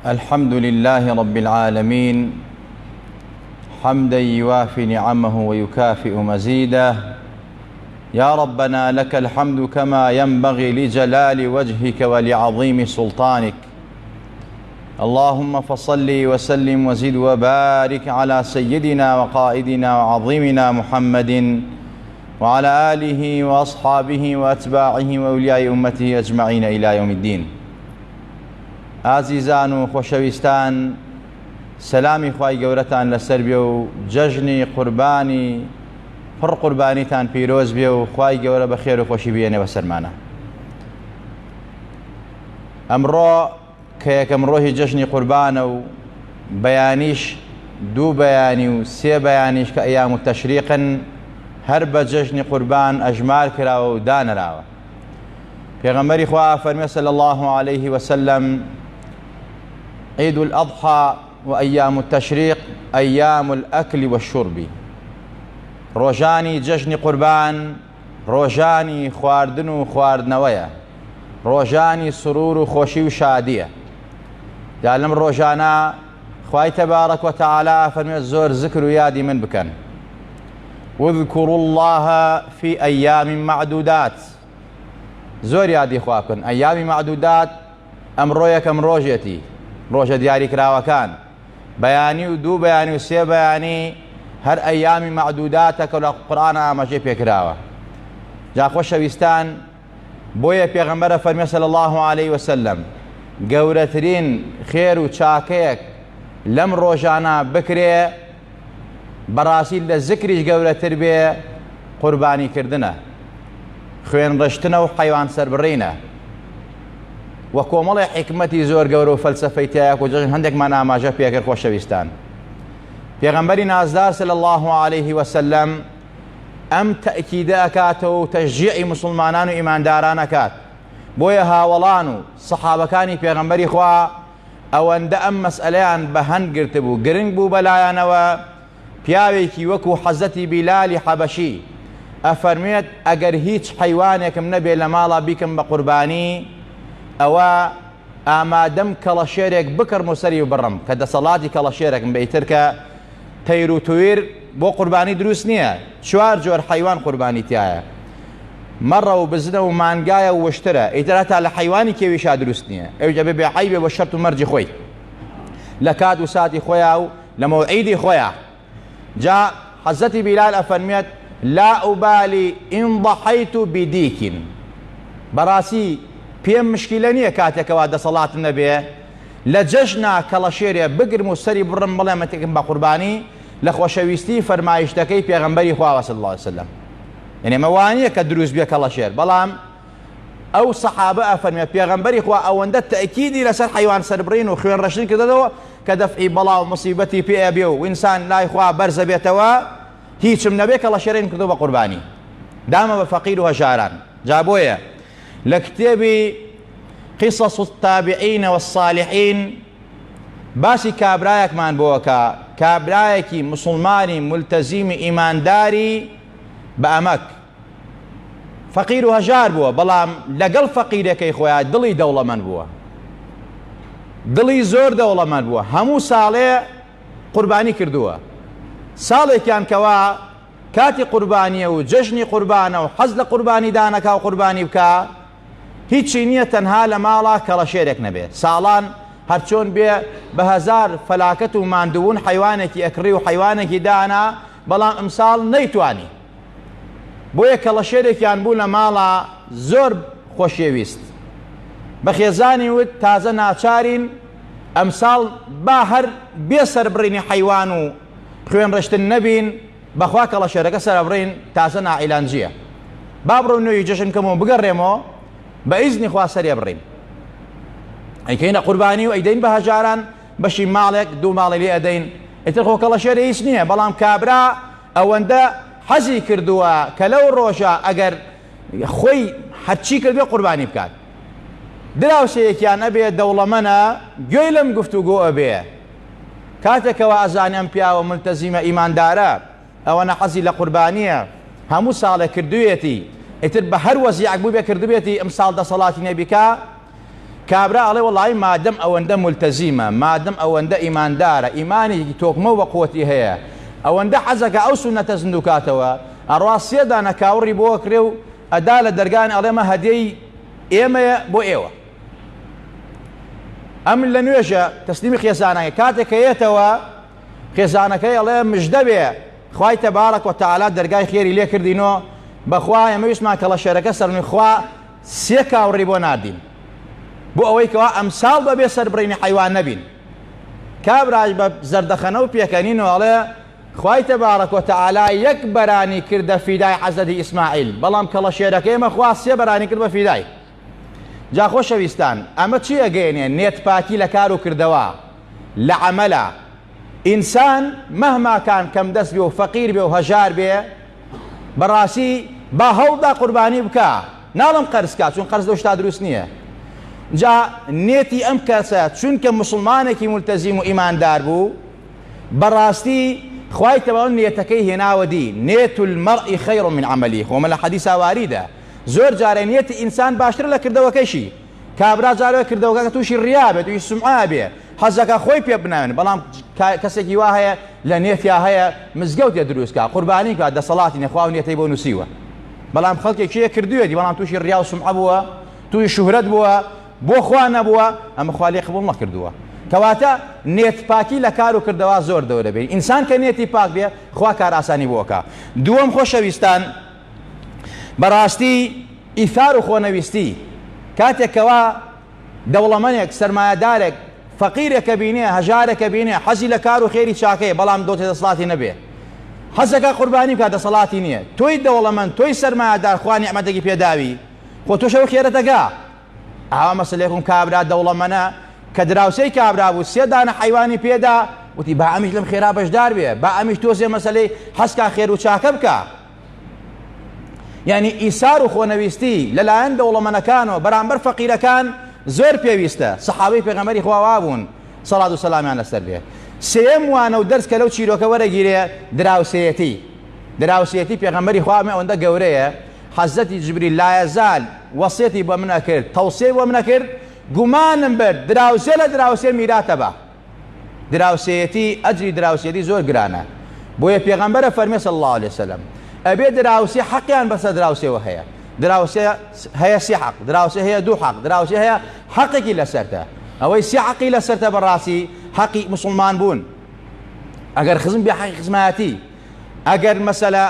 الحمد لله رب العالمين حمدا يوافي نعمه ويكافئ مزيده. يا ربنا لك الحمد كما ينبغي لجلال وجهك ولعظيم سلطانك. اللهم فصل وسلم وزد وبارك على سيدنا وقائدنا وعظيمنا محمد وعلى آله وأصحابه وأتباعه وأولياء أمته أجمعين إلى يوم الدين. ئازیزان و خۆشەویستان، سەلامی خوای گەورەتان لەسەر بێ و جەژنی قوربانی پڕ قوربانیتان پیرۆز بێ و خوای گەورە بە خێر و خۆشی بێنێ بەسەرمانە. ئەمڕۆ کە یەکەم ڕۆژی جەژنی قوربانە و بەیانیش دوو بەیانی و سێ بەیانیش کە ئەیام و تەشریقن هەر بە جەژنی قوربان ئەژمار کراوە و دانراوە. پێغەمبەری خوا فەرمێ صلی الله عليه وسلم: عيد الأضحى وأيام التشريق أيام الأكل والشرب. ڕۆژانی جەژنی قوربان ڕۆژانی خواردن و خواردنەوەیە، ڕۆژانی سرور و خۆشی و شادیە. دا لەم ڕۆژانە خوای تەبارەک وتەعالا فەرمێ زۆر زکر و یادی من بکەن. واذكروا الله في أيام معدودات. زۆر یادی خوا بکەن. ئەیامی معدودات ئەمڕۆ یەکەم ڕۆژێتی، ڕۆژە دیاریکراوەکان، بەیانی و دوو بەیانی و سێ بەیانی هەر ئەیامی معدوداتە کە لە قورئانە ئاماژەی پێکراوە. جا خۆشەویستان، بۆیە پێغەمبەرە فەرمێ صلی الله عليه وسلم گەورەترین خێر و چاکەیەک لەم ڕۆژانە بکرێ، بەڕاستی لە زکریش گەورەتر بێ، قوربانیکردنە، خوێن ڕشتنە و حەیوان سەربڕینە. وە کۆمەڵی حکمەتی زۆر گەورە و فەلسەفەی تایە و جەژن هەندێکمان ئاماژە پێکرد. خۆشەویستان، پێغەمبەری نازدار صلی الله عليه وسلم ئەم تەئکیدە ئەکاتەوە و تەشجیعی موسڵمانان و ئیمانداران ئەکات. بۆیە هاوڵان و سەحابەکانی پێغەمبەری خوا ئەوەندە ئەم مەسئلەیان بە هەند گرتبوو، گرنگ بوو بەلایەنەوە. پیاوێکی وەکو حەزەتی بیلالی حەبەشی ئەفەرمێت ئەگەر هیچ حەیوانێکم نەبێ لە ماڵا بیکەم بە قوربانی، ئەوە ئامادەم کەڵەشێرێک بکڕم و سەری و بڕم، کە دەسەڵاتی کەڵەشێرێکم بەیتر کە تەیر و تویر بۆ قوربانی دروست نییە. چوار جۆر حەیوان قوربانی تایە: مەڕە و بزنە و مانگایە و وشترە. ئیتر هەتا لە حەیوانی کێویشا دروست نییە. ئەوجا بێ عەیبێ بە شەرت و مەرجی خۆی لە کات و ساتی خۆیە و لە مەوعیدی خۆیە. جا حەزەتی بیلال ئەفەرمێت: لا ئوبالی ئین ضەحەیت بدیکین. بەڕاستی پێم مشکیلە نییە کاتێکەوە دەسەڵاتم نەبێ لە جەژنا کەڵەشێرێ بگرم و سەری بڕم بڵێم ئەتێکم بە قوربانی، لە خۆشەویستی فەرمایشتەکەی پێغەمبەری خوا صلی الله عليه وسلم. یعنی ئەمە وانە کە دروست بێ کەڵەشێر، بەڵام ئەو سەحابە ئەفەرمێ پێغەمبەری خوا ئەوەندە تەئکیدی لەسەر حەیوان سەربڕین و خوێن ڕەشتن کردەوە کە دەفعی بەڵا و مصیبەتی پێ ئەبێ و ئینسان لای خوا بەرزە بێتەوە، هیچم نەبێ کەڵەشێرین کردو بە قوربانی، دامە بە فەقیر و هەژاران. جا بۆیە لە کتێبی قصص التابعین والصالحین باسی کابرایەکمان بۆکە، کابرایەکی مسلمانی ملتەزیمی ئیمانداری بە ئەمەک فەقیر و هەژار بووە، بەڵام لەگەڵ فەقیرەکەی خۆیان دڵی دەوڵەمەند بووە، دڵی زۆر دەوڵەمەند بووە. هەموو ساڵێ قوربانی کردووە. ساڵێکیان کەوا کاتی قوربانیە و جەژنی قوربانە و حەز لە قوربانی دانەکە و قوربانی بکە، هیچی نییە تەنها لە ماڵا کەڵەشێرێک نەبێت. ساڵان هەرچۆن بێ بە هەزار فەلاکەت و ماندوون حەیوانێکی ئەکڕی و حەیوانێکی دانا، بەڵام ئەمساڵ نەیتوانی. بۆیە کەڵەشێرێکیان بوو لە ماڵا زۆر خۆشەویست. بە خێزانی وت تازە ناچارین ئەمساڵ با هەر بێ سەربڕینی حەیوان و خوێن ڕشتن نەبین، بەخوا کەڵەشێرەکە سەربڕین تازە نائیلانجیە. با بڕۆ نوێی جەژنکەمەوە بگەڕێمەوە، بە ئیزنی خوا سەرێ بڕین. ئەیکەینە قوربانی و ئەیدەین بە هەژاران بەشی ماڵێک دوو ماڵی لێ ئەدەین، ئیتر خۆ کەڵەشێرە هیچ نییە. بەڵام کابرا ئەوەندە حەزی کردووە کە لەو ڕۆژە ئەگەر خۆی هەرچی کردوێ قوربانی بکات. دراوسەیەکیان ئەبێ دەوڵەمەنە گوێی لەم گفتوگۆ ئەبێ، کاتێکەوە ئەزانێ ئەم پیاوە ملتەزیمە ئیماندارە، ئەوەنە حەزی لە قوربانیە، هەموو ساڵێک کردوێتی، ئیتر بە هەر وەزیعەک بوو بێ کردبێتی ئەم ساڵ دەسەڵاتی نەبیکە، کابرا ئەڵێ وەڵڵی مادەم ئەوەندە مولتەزیمە، مادەم ئەوەندە ئیماندارە، ئیمانی تۆکمە و بەقوەتی هەیە، ئەوەندە حەزەکە ئەو سونەتە زیندووکاتەوە، ئەڕوا سێ دانە کاوڕی بۆ کرێ و ئەدا لە دەرگان ئەڵێمە هەدیەی ئێمەیە بۆ ئێوە. ئەم لە نوێژە تەسلیمی خێزانەکە کاتێک هەیەتەوە خێزانەکەی ئەڵێ مژدە بێ خوای تەبارەک و تەعالا دەرگای خێری لێ کردینەوە، بەخوا ئێمە ویستمان کەڵەشێرەکە سەرنووی خوا سێ کاوڕی بۆ ناردین بۆ ئەوەی کەوا ئەمساڵ بەبێ سەربڕینی حیوان نەبین. کابراش بە زەردەخەنە و پێکەنینەوە ئەڵێ خوای تەبارەک و تەعالا یەک بەرانی کردە فیدای حەزەتی ئیسماعیل، بەڵام کەڵەشێرەکەی ئێمە خوا سێ بەرانی کرد بە فیدای. جا خۆشەویستان ئەمە چی ئەگەێنێ؟ نێتپاکی لە کار و کردەوە لە عەمەلە. ئینسان مەهما کان کەم دەست بێ و فەقیر بێ و هەژار بێ بەڕاستی با هەوڵدا قوربانی بکە، ناڵم قەرزکە چون قەرز لەو شتا دروست نییە. جا نێتی ئەم کەسە چونکە مسلمانێکی مولتەزیم و ئیماندار بوو بەڕاستی خوای تەبارەک نێتەکەی هێناوە دی نێت المەرئی خەیڕ من عەمەلیه. خۆمە لە حەدیثا واریدە زۆر جارێ نێتی ئینسان باشتر لە کردەوەکەیشی. کابرا جارەوە کردەوەکە تووشی ڕیا بێت، تووشی سومعا بێ، حەزەکە خۆی پێ بناوێن، بەڵام کەسێکی وا هەیە لە نێتیا هەیە مزگەوتێ دروستکە قوربانی کات دەسەڵاتی نەخوا و نێتەی بۆ نووسیوە، بەڵام خەڵکێکیە کردوێتی بەڵام تووشی ڕیا و سومعە بووە، تووشی شوهرەت بووە، بۆ خوا نەبووە، ئەمە خوا لێ قبوڵ نەکردووە. کەواتە نێتپاکی لە کار و کردەوە زۆر دەورە بێت. ئینسان کە نێتی پاک بێ خوا کار ئاسانی بۆکە. دووەم خۆشەویستان بەڕاستی ئیثار و خۆنەویستی کاتێکەوە دەوڵەمەندێک سەرمایەدارێک فەقیرێکە بینێ هەژارێکە بینێ حەزی لە کار و خێری چاکەیە بەڵام دۆتێ دەسەڵاتی نەبێ، حەزەکە قوربانی بکات دەسەڵاتی نییە، تۆی دەوڵەمەند تۆی سەرمایەدار خوا نیعمەتێکی پێداوی خۆ تۆشەوە خێرەتەگا. ئاوا مەسەلێکم کابرا دەوڵەمەندە کە دراوسەی کابرا بوو سێ دانە حیوانی پێدا وتی با ئەمیش لەم خێرا بەشدار بێ، با ئەمیش تۆزێ مەسەلەی حەزکا خێر و چاکە بکە. یعنی ئیسار و خۆنەویستی لەلایەن دەوڵەمەندەکانەوە بەرامبەر فەقیرەکان زۆر پێویستە. سەحابەی پێغەمبەری خوا وا بوون سەڵات و سەلامیان لەسەر بێ. سێم وانە و دەرس کە لەو چیرۆکە وەرەگیرێ دراوسەیەتی. دراوسەیەتی پێغەمبەری خوا ئەوەندە گەورەیە حەزەتی جبریل لا یەزال وەسیەتی بۆ من ئەکرد، تەوسیەی بۆ من ئەکرد، گومانم برد دراوسێ لە دراوسێ میراتە بە. دراوسەیەتی ئەجری دراوسەیەتی زۆر گرانە، بۆیە پێغەمبەرە فەرمێ صلی الله علیه وسلم ئەبێ دراوسێ حەقیان بەسەر دراوسێوە هەیە. دراوسێ هەیە سێ حەق، دراوسێ هەیە دوو حەق، دراوسێ هەیە حەقێکی لەسەرتە. ئەوەی سێ حەقی لەسەرتە بەڕاستی حەقی مسلمان بوون. ئەگەر خزم بێ حەقی خزمەتی، ئەگەر مەسەلە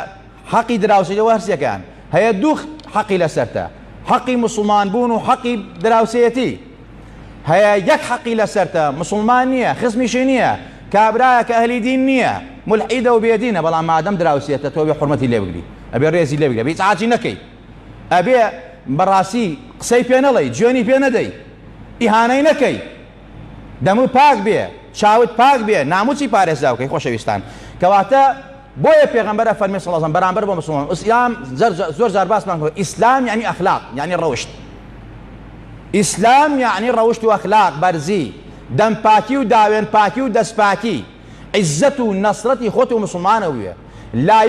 حەقی دراوسێتەوە هەرسێکان هەیە دوو حەقی لەسەرتە، حەقی مسلمان بوون و حەقی دراوسەیەتی. هەیە یەک حەقی لەسەرتە مسلمان نییە، خزمیشی نییە، کابرایە کە ئەهلی دین نییە، ملحیدە و بێدینە، بەڵام مادەم دراوسێتە تۆ بێ حورمەتی لێ بگری، ئەبێ ڕێزی لێ بگرێ، بێ ئیسعاجی نەکەی، ئەبێ بەڕاستی قسەی پێ نەڵێی، جوێنی پێ نەدەی، ئیهانەی نەکەی، دەموو پاک بێ، چاوت پاک بێ، ناموچی پارێزراو بکەی. خۆشەویستان کەواتە بۆیە پێغەمبەرە فەرمێ صلی الله علیه و سلم بەرامبەر بۆ مسلمان ئیسلام زۆر جار باسمان کرد، ئیسلام یعنی ئەخلاق، یعنی ڕەوشت. ئیسلام یعنی ڕەوشت و ئەخلاق، بەرزی، دەمپاکی و داوێنپاکی و دەستپاکی، عزت و نەسرەتی خۆت و مسلمانە بووە. لا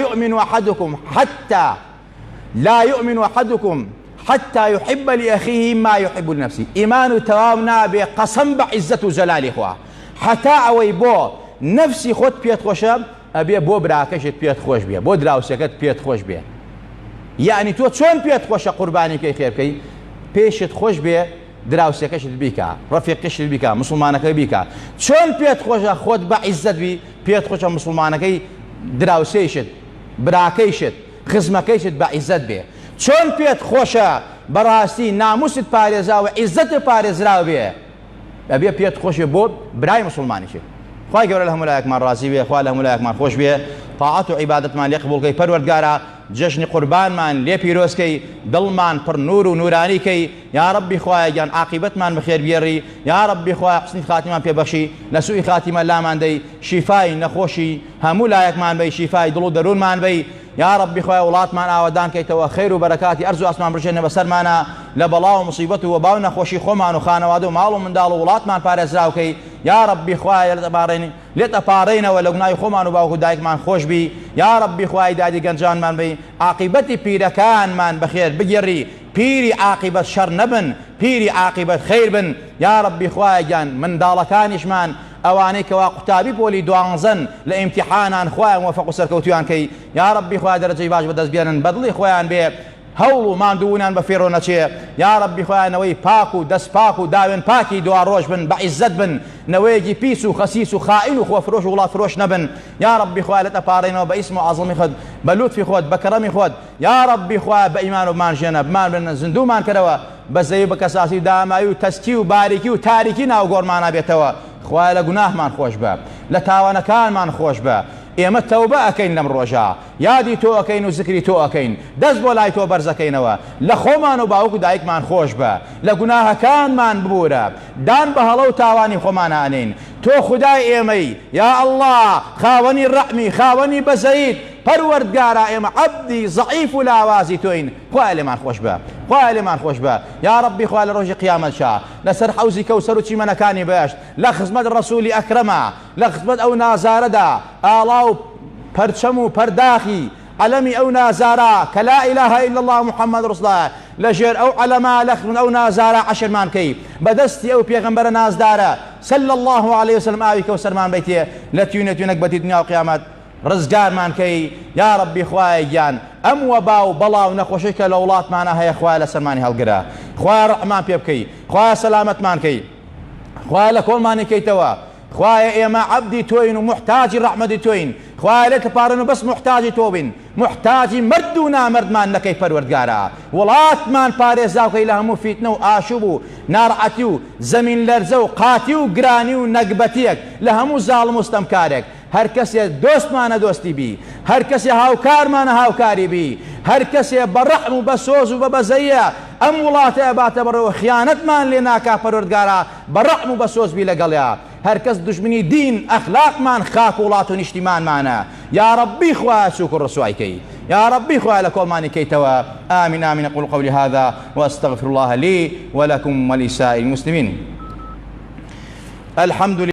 يؤمن أحدكم حتى يحب لأخيه ما يحب لنفسه. إيمان تمام نابي قسم بعزة وجلال إخوة حتى أوي بو نفسي خود بيت خوشب أبي بو براكشت بيت خوش بيه، بو دراوسكت بيت خوش بيه. يعني تو شون بيت خوش قرباني كي خير كي بيشت خوش بيه دراوسكشت بيكا، رفيقشت بيكا، مسلمانك بيكا. شون بيت خوش خود بعزة بي بيت خوش مسلمانك دراوسيشت براكيشت خزمكيشت بعزة بيه. چۆن پێت خۆشە بەڕاستی ناموست پارێزراوە عیزەت پارێزراو بێ، ئەبێ پێت خۆشێ بۆ برای مسلمانیشێ. خوای گەورە لە هەموو لایەکمان ڕازی بێ، خوا لە هەموو لایەکمان خۆش بێ، تاعەت و عیبادەتمان لێ قبوڵکەی، پەروەردگارە جەژنی قوربانمان لێ پیرۆزکەی، دڵمان پڕ نور و نورانیکەی، یا ربی خوایە گیان عاقیبەتمان بەخێر بێڕی، یا ربی خوایە حوسنی خاتیمان پێبەخشی، لە سوئی خاتیمە لامان دەی، شیفای نەخۆشی هەموو لایەکمان بەی، شیفای دڵ و دەروونمان بەی، یا ربی خوای وڵاتمان ئاوادان کەیتەوە، خەیر و بەرەکاتی ئەرز و ئاسمان بڕژێنە بەسەرمانە، لە بەڵاو و مصیبەت و وەباو نەخۆشی خۆمان و خانەوادە و ماڵ و منداڵ و وڵاتمان پارێزراوکەی، یا ربی خوایە لێت ئەپارڕینەوە لە گوناهی خۆمان و باوکو دایکمان خۆش بی، یا ربی خوای دادی گەنجانمان بی، عاقبەتی پیرەکانمان بەخێر بگێڕی، پیری عاقبەت شەڕ نەبن، پیری عاقبەت خەیر بن، یا ربی خوای گیان منداڵەکانیشمان ئەوانەی کەوا قوتابی پۆلی دوانزەن لە ئیمتیحانان خوای موفق و سەرکەوتویان کەی، یا ربی خوای دەرەجەی باش بەدەست بێنن، بەدڵی خۆیان بێ، هەوڵ و ماندوونیان بە فێڕۆ نەچێ، یا ربی خوایانەوەی پاک و دەست پاک و داوێن پاکی دوڕۆژ بن، بە عیزەت بن، نەوەیەکی پیس و خەسیس و خائین و خۆفرۆش و وڵاتفرۆش نەبن، یا ربی خوای لێت ئەپارڕینەوە بە ئیسم و عەزەمی خۆت، بە لوتفی خۆت، بە کەرەمی خۆت، یا ربی خوای بە ئیمان و بمانژێنە، بمان بن زیندوومان کردەوە بە زەوی بە کەساسی دامایی و تەسکی و باریکی و تاریکی ناو گۆڕمانە بێتەوە، خوای لە گوناهمان خۆش بە، لە تاوانەکانمان خۆش بە، ئێمە تەوبە ئەکەین لەم ڕۆژە، یادی تۆ ئەکەین و زکری تۆ ئەکەین، دەست بۆ لای تۆ بەرزەکەینەوە، لە خۆمان و باوک و دایکمان خۆش بە، لە گوناهەکانمان ببوورە، دان بە هەڵە و تاوانی خۆمان ئانین، تۆ خودای ئێمەی، یا ئەڵڵا خاوەنی ڕەحمی، خاوەنی بەزەیت، پەروەردگارە ئێمە عەبدی زەعیف و لاوازی تۆین، خوای لێمان خۆش بە، خوای لێمان خۆش بە، یا ربی خوای لە ڕۆژی قیامەتشا لەسەر حەوزی کەوسەر و چیمەنەکانی بەهەشت لە خزمەت ڕەسوولی ئەکرەمە، لە خزمەت ئەو نازارەدا ئاڵا و پەرچەم و پەرداخی عەلەمی ئەو نازارە کە لا ئیلاهە ئیلا الله محەممەد ڕسوڵ لەژێر ئەو عەلەما لە خزمەت ئەو نازارە عەشرمان کەی، بەدەستی ئەو پێغەمبەرە نازدارە صلی الله عليه وسلم ئاوی کەوسەرمان بیتێ لە توێنێتوێنێک بەتی دنیا و قیامەت ڕزگارمان کەی، یا ربی خوای گیان ئەم وەبا و بەڵاو نەخۆشی کە لە وڵاتمانە هەیە خوای لەسەرمانی هەڵگرە، خوای ڕەحمان پێ بکەی، خوای سەلامەتمان کەی، خوای لە کۆڵمانی کەیتەوە، خوای ئێمە عەبدی تۆین و محتاجی ڕەحمەتی تۆین، خوای لێت پارڕێن و بەس محتاجی تۆ بین، محتاجی مرد و نامردمان نەکەی پەروەردگارە، وڵاتمان پارێزاوکەی لە هەموو فیتنە و ئاشوب و ناڕەحەتی و زەمین لەرزە و قاتی و گرانی و نەکبەتیەک لە هەموو زاڵم و ستەمکارێک، هەر کەسێ دۆستمانە دۆستی بی، هەر کەسێ هاوکارمانە هاوکاری بی، هەر کەسێ بە ڕەحم و بە سۆز و بە بەزەیە ئەم وڵاتەیە باتە بەڕێوە خیانەتمان لێ ناکا پەروەردگارە، بە ڕەحم و بە سۆز بی لەگەڵیا، هەر کەس دوژمنی دین ئەخلاقمان خاک و وڵات و نیشتیمانمانە، یا ربی خوای سووک و ڕسوای کەی، يا ربي خويا لكم ماني كيتوا آمين آمين. أقول قولي هذا وأستغفر الله لي ولكم ولسائر المسلمين. الحمد لله.